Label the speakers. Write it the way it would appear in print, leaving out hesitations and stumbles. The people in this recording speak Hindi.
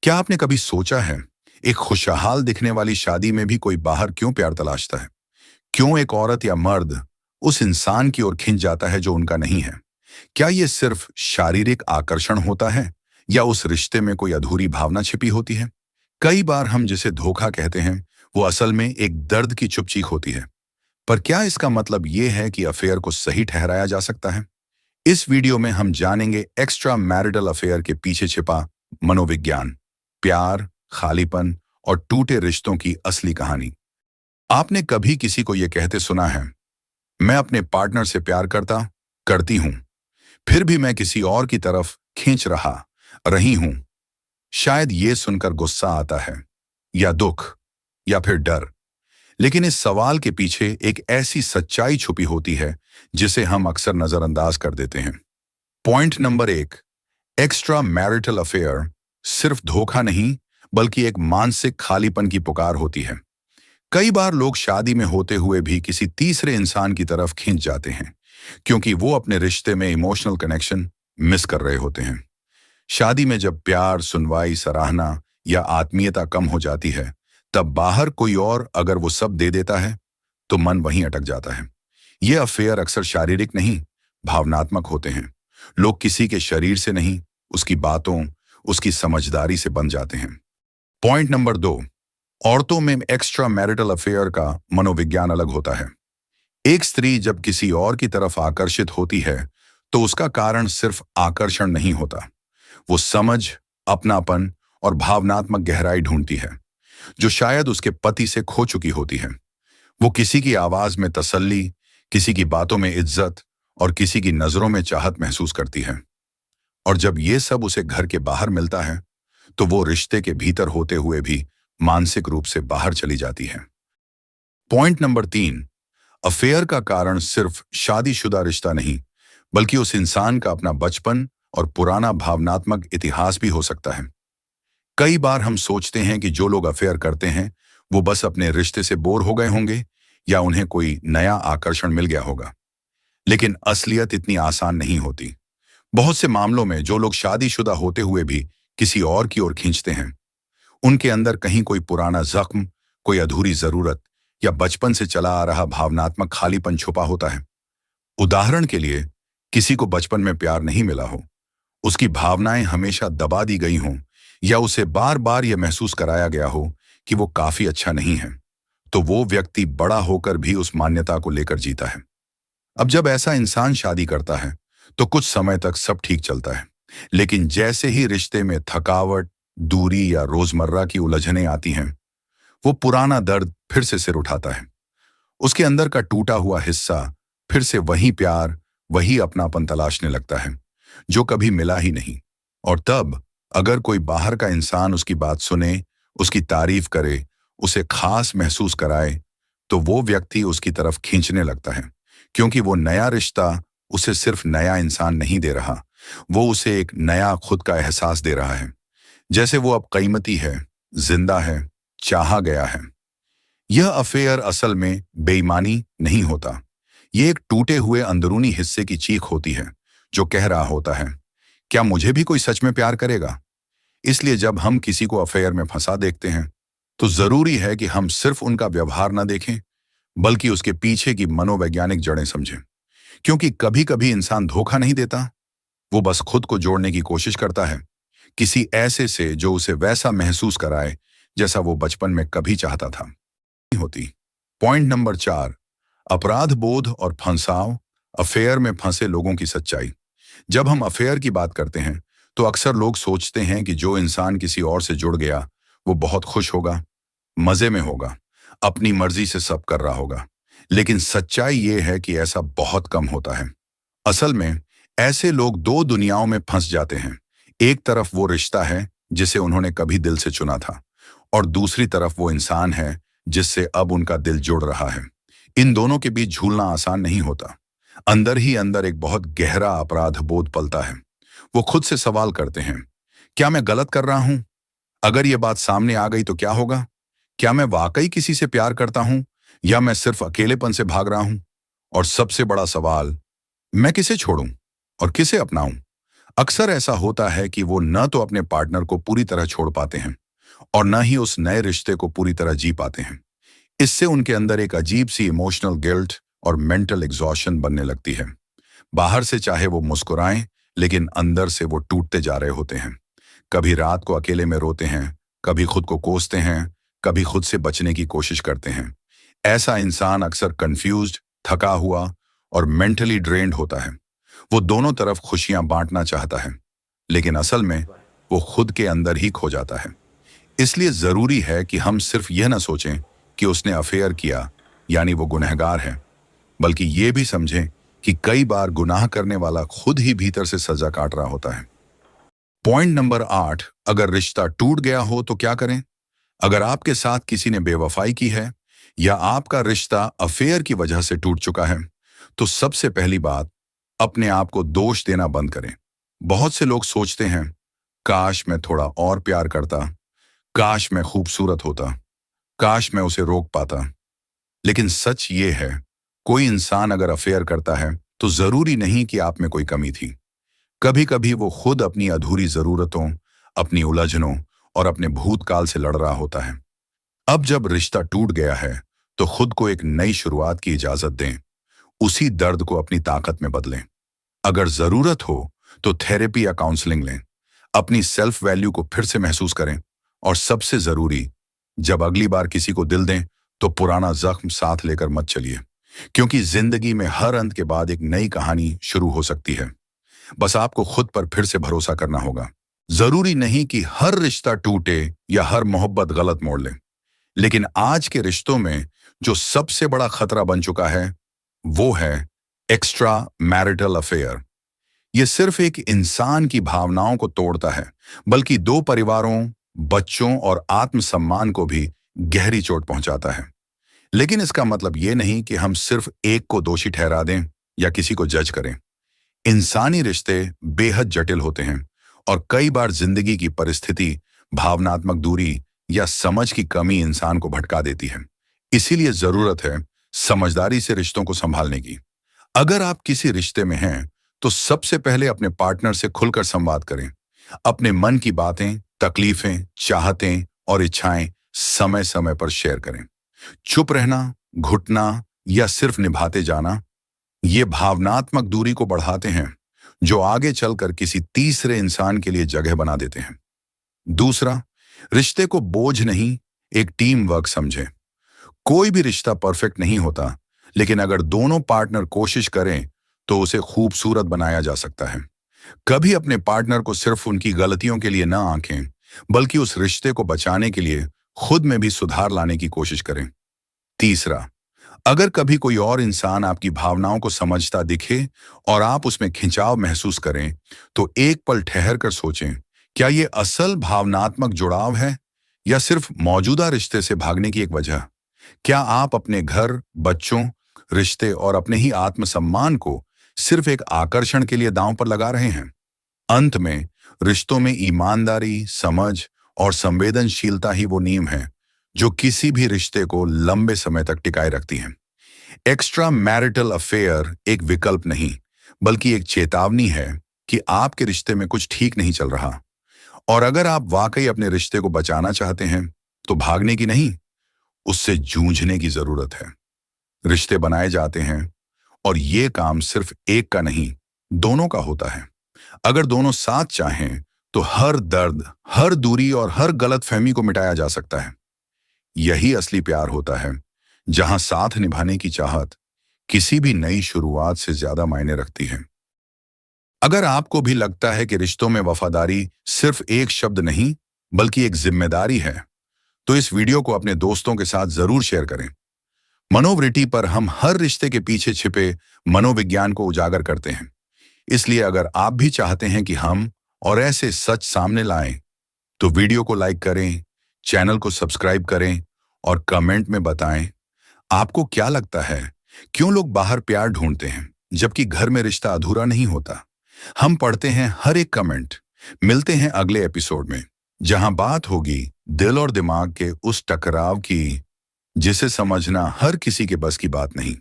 Speaker 1: क्या आपने कभी सोचा है, एक खुशहाल दिखने वाली शादी में भी कोई बाहर क्यों प्यार तलाशता है? क्यों एक औरत या मर्द उस इंसान की ओर खिंच जाता है जो उनका नहीं है? क्या ये सिर्फ शारीरिक आकर्षण होता है या उस रिश्ते में कोई अधूरी भावना छिपी होती है? कई बार हम जिसे धोखा कहते हैं, वो असल में एक दर्द की चुप चीख होती है। पर क्या इसका मतलब ये है कि अफेयर को सही ठहराया जा सकता है? इस वीडियो में हम जानेंगे एक्स्ट्रा मैरिटल अफेयर के पीछे छिपा मनोविज्ञान, प्यार, खालीपन और टूटे रिश्तों की असली कहानी। आपने कभी किसी को यह कहते सुना है, मैं अपने पार्टनर से प्यार करती हूं, फिर भी मैं किसी और की तरफ खींच रही हूं? शायद ये सुनकर गुस्सा आता है, या दुख, या फिर डर। लेकिन इस सवाल के पीछे एक ऐसी सच्चाई छुपी होती है जिसे हम अक्सर नजरअंदाज कर देते हैं। Point number 1, extra marital affair सिर्फ धोखा नहीं, बल्कि एक मानसिक खालीपन की पुकार होती है। कई बार लोग शादी में होते हुए भी किसी तीसरे इंसान की तरफ खींच जाते हैं, क्योंकि वो अपने रिश्ते में इमोशनल कनेक्शन मिस कर रहे होते हैं। शादी में जब प्यार, सुनवाई, सराहना या आत्मीयता कम हो जाती है, तब बाहर कोई और अगर वो सब दे देता है, तो मन वहीं अटक जाता है। ये अफेयर अक्सर शारीरिक नहीं, भावनात्मक होते हैं। लोग किसी के शरीर से नहीं, उसकी बातों, उसकी समझदारी से बन जाते हैं। पॉइंट नंबर 2, औरतों में एक्स्ट्रा मैरिटल अफेयर का मनोविज्ञान अलग होता है। एक स्त्री जब किसी और की तरफ आकर्षित होती है, तो उसका कारण सिर्फ आकर्षण नहीं होता। वो समझ, अपनापन और भावनात्मक गहराई ढूंढती है, जो शायद उसके पति से खो चुकी होती है। वो किसी की आवाज में तसल्ली, किसी की बातों में इज्जत और किसी की नजरों में चाहत महसूस करती है। और जब ये सब उसे घर के बाहर मिलता है, तो वो रिश्ते के भीतर होते हुए भी मानसिक रूप से बाहर चली जाती है। पॉइंट नंबर 3, अफेयर का कारण सिर्फ शादीशुदा रिश्ता नहीं, बल्कि उस इंसान का अपना बचपन और पुराना भावनात्मक इतिहास भी हो सकता है। कई बार हम सोचते हैं कि जो लोग अफेयर करते हैं, वो बस अपने रिश्ते से बोर हो गए होंगे या उन्हें कोई नया आकर्षण मिल गया होगा। लेकिन असलियत इतनी आसान नहीं होती। बहुत से मामलों में जो लोग शादीशुदा होते हुए भी किसी और की ओर खींचते हैं, उनके अंदर कहीं कोई पुराना जख्म, कोई अधूरी जरूरत या बचपन से चला आ रहा भावनात्मक खालीपन छुपा होता है। उदाहरण के लिए, किसी को बचपन में प्यार नहीं मिला हो, उसकी भावनाएं हमेशा दबा दी गई हों, या उसे बार बार यह महसूस कराया गया हो कि वो काफी अच्छा नहीं है, तो वो व्यक्ति बड़ा होकर भी उस मान्यता को लेकर जीता है। अब जब ऐसा इंसान शादी करता है, तो कुछ समय तक सब ठीक चलता है। लेकिन जैसे ही रिश्ते में थकावट, दूरी या रोजमर्रा की उलझनें आती हैं, वो पुराना दर्द फिर से सिर उठाता है। उसके अंदर का टूटा हुआ हिस्सा फिर से वही प्यार, वही अपनापन तलाशने लगता है, जो कभी मिला ही नहीं। और तब अगर कोई बाहर का इंसान उसकी बात सुने, उसकी तारीफ करे, उसे खास महसूस कराए, तो वो व्यक्ति उसकी तरफ खींचने लगता है, क्योंकि वो नया रिश्ता उसे सिर्फ नया इंसान नहीं दे रहा, वो उसे एक नया खुद का एहसास दे रहा है, जैसे वो अब कीमती है, जिंदा है, चाहा गया है। यह अफेयर असल में बेईमानी नहीं होता। ये एक टूटे हुए अंदरूनी हिस्से की चीख होती है, जो कह रहा होता है, क्या मुझे भी कोई सच में प्यार करेगा? इसलिए जब हम किसी को अफेयर में फंसा देखते हैं, तो जरूरी है कि हम सिर्फ उनका व्यवहार न देखें, बल्कि उसके पीछे की मनोवैज्ञानिक जड़ें समझें। क्योंकि कभी कभी इंसान धोखा नहीं देता, वो बस खुद को जोड़ने की कोशिश करता है, किसी ऐसे से जो उसे वैसा महसूस कराए जैसा वो बचपन में कभी चाहता था। होती। पॉइंट नंबर 4, अपराध बोध और फंसाव, अफेयर में फंसे लोगों की सच्चाई। जब हम अफेयर की बात करते हैं, तो अक्सर लोग सोचते हैं कि जो इंसान किसी और से जुड़ गया, वो बहुत खुश होगा, मजे में होगा, अपनी मर्जी से सब कर रहा होगा। लेकिन सच्चाई ये है कि ऐसा बहुत कम होता है। असल में ऐसे लोग दो दुनियाओं में फंस जाते हैं। एक तरफ वो रिश्ता है जिसे उन्होंने कभी दिल से चुना था, और दूसरी तरफ वो इंसान है जिससे अब उनका दिल जुड़ रहा है। इन दोनों के बीच झूलना आसान नहीं होता। अंदर ही अंदर एक बहुत गहरा अपराध बोध पलता है। वो खुद से सवाल करते हैं, क्या मैं गलत कर रहा हूं? अगर ये बात सामने आ गई तो क्या होगा? क्या मैं वाकई किसी से प्यार करता हूं, या मैं सिर्फ अकेलेपन से भाग रहा हूं? और सबसे बड़ा सवाल, मैं किसे छोड़ूं और किसे अपनाऊं? अक्सर ऐसा होता है कि वो न तो अपने पार्टनर को पूरी तरह छोड़ पाते हैं और न ही उस नए रिश्ते को पूरी तरह जी पाते हैं। इससे उनके अंदर एक अजीब सी इमोशनल गिल्ट और मेंटल एग्जॉशन बनने लगती है। बाहर से चाहे वो मुस्कुराएं, लेकिन अंदर से वो टूटते जा रहे होते हैं। कभी रात को अकेले में रोते हैं, कभी खुद को कोसते हैं, कभी खुद से बचने की कोशिश करते हैं। ऐसा इंसान अक्सर कंफ्यूज्ड, थका हुआ और मेंटली ड्रेन्ड होता है। वो दोनों तरफ खुशियां बांटना चाहता है, लेकिन असल में वो खुद के अंदर ही खो जाता है। इसलिए जरूरी है कि हम सिर्फ यह ना सोचें कि उसने अफेयर किया यानी वो गुनहगार है, बल्कि ये भी समझें कि कई बार गुनाह करने वाला खुद ही भीतर से सजा काट रहा होता है। पॉइंट नंबर 8, अगर रिश्ता टूट गया हो तो क्या करें? अगर आपके साथ किसी ने बेवफाई की है या आपका रिश्ता अफेयर की वजह से टूट चुका है, तो सबसे पहली बात, अपने आप को दोष देना बंद करें। बहुत से लोग सोचते हैं, काश मैं थोड़ा और प्यार करता, काश मैं खूबसूरत होता, काश मैं उसे रोक पाता। लेकिन सच ये है, कोई इंसान अगर अफेयर करता है तो जरूरी नहीं कि आप में कोई कमी थी। कभी कभी वो खुद अपनी अधूरी जरूरतों, अपनी उलझनों और अपने भूतकाल से लड़ रहा होता है। अब जब रिश्ता टूट गया है तो खुद को एक नई शुरुआत की इजाजत दें। उसी दर्द को अपनी ताकत में बदलें। अगर जरूरत हो तो थेरेपी या काउंसलिंग लें। अपनी सेल्फ वैल्यू को फिर से महसूस करें। और सबसे जरूरी, जब अगली बार किसी को दिल दें तो पुराना जख्म साथ लेकर मत चलिए, क्योंकि जिंदगी में हर अंत के बाद एक नई कहानी शुरू हो सकती है। बस आपको खुद पर फिर से भरोसा करना होगा। जरूरी नहीं कि हर रिश्ता टूटे या हर मोहब्बत गलत मोड़ ले, लेकिन आज के रिश्तों में जो सबसे बड़ा खतरा बन चुका है वो है एक्स्ट्रा मैरिटल अफेयर। ये सिर्फ एक इंसान की भावनाओं को तोड़ता है, बल्कि दो परिवारों, बच्चों और आत्मसम्मान को भी गहरी चोट पहुंचाता है। लेकिन इसका मतलब ये नहीं कि हम सिर्फ एक को दोषी ठहरा दें या किसी को जज करें। इंसानी रिश्ते बेहद जटिल होते हैं और कई बार जिंदगी की परिस्थिति, भावनात्मक दूरी या समझ की कमी इंसान को भटका देती है। इसीलिए जरूरत है समझदारी से रिश्तों को संभालने की। अगर आप किसी रिश्ते में हैं तो सबसे पहले अपने पार्टनर से खुलकर संवाद करें। अपने मन की बातें, तकलीफें, चाहतें और इच्छाएं समय समय पर शेयर करें। चुप रहना, घुटना या सिर्फ निभाते जाना, ये भावनात्मक दूरी को बढ़ाते हैं, जो आगे चलकर किसी तीसरे इंसान के लिए जगह बना देते हैं। दूसरा, रिश्ते को बोझ नहीं, एक टीम वर्क समझें। कोई भी रिश्ता परफेक्ट नहीं होता, लेकिन अगर दोनों पार्टनर कोशिश करें तो उसे खूबसूरत बनाया जा सकता है। कभी अपने पार्टनर को सिर्फ उनकी गलतियों के लिए न आंकें, बल्कि उस रिश्ते को बचाने के लिए खुद में भी सुधार लाने की कोशिश करें। तीसरा, अगर कभी कोई और इंसान आपकी भावनाओं को समझता दिखे और आप उसमें खिंचाव महसूस करें, तो एक पल ठहर कर सोचें, क्या ये असल भावनात्मक जुड़ाव है या सिर्फ मौजूदा रिश्ते से भागने की एक वजह? क्या आप अपने घर, बच्चों, रिश्ते और अपने ही आत्मसम्मान को सिर्फ एक आकर्षण के लिए दांव पर लगा रहे हैं? अंत में, रिश्तों में ईमानदारी, समझ और संवेदनशीलता ही वो नींव है जो किसी भी रिश्ते को लंबे समय तक टिकाए रखती हैं। एक्स्ट्रा मैरिटल अफेयर एक विकल्प नहीं, बल्कि एक चेतावनी है कि आपके रिश्ते में कुछ ठीक नहीं चल रहा। और अगर आप वाकई अपने रिश्ते को बचाना चाहते हैं तो भागने की नहीं, उससे जूझने की जरूरत है। रिश्ते बनाए जाते हैं और ये काम सिर्फ एक का नहीं, दोनों का होता है। अगर दोनों साथ चाहें तो हर दर्द, हर दूरी और हर गलतफहमी को मिटाया जा सकता है। यही असली प्यार होता है, जहां साथ निभाने की चाहत किसी भी नई शुरुआत से ज्यादा मायने रखती है। अगर आपको भी लगता है कि रिश्तों में वफादारी सिर्फ एक शब्द नहीं, बल्कि एक जिम्मेदारी है, तो इस वीडियो को अपने दोस्तों के साथ जरूर शेयर करें। मनोवृत्ति पर हम हर रिश्ते के पीछे छिपे मनोविज्ञान को उजागर करते हैं। इसलिए अगर आप भी चाहते हैं कि हम और ऐसे सच सामने लाएं, तो वीडियो को लाइक करें, चैनल को सब्सक्राइब करें और कमेंट में बताएं आपको क्या लगता है, क्यों लोग बाहर प्यार ढूंढते हैं जबकि घर में रिश्ता अधूरा नहीं होता। हम पढ़ते हैं हर एक कमेंट। मिलते हैं अगले एपिसोड में, जहां बात होगी दिल और दिमाग के उस टकराव की जिसे समझना हर किसी के बस की बात नहीं।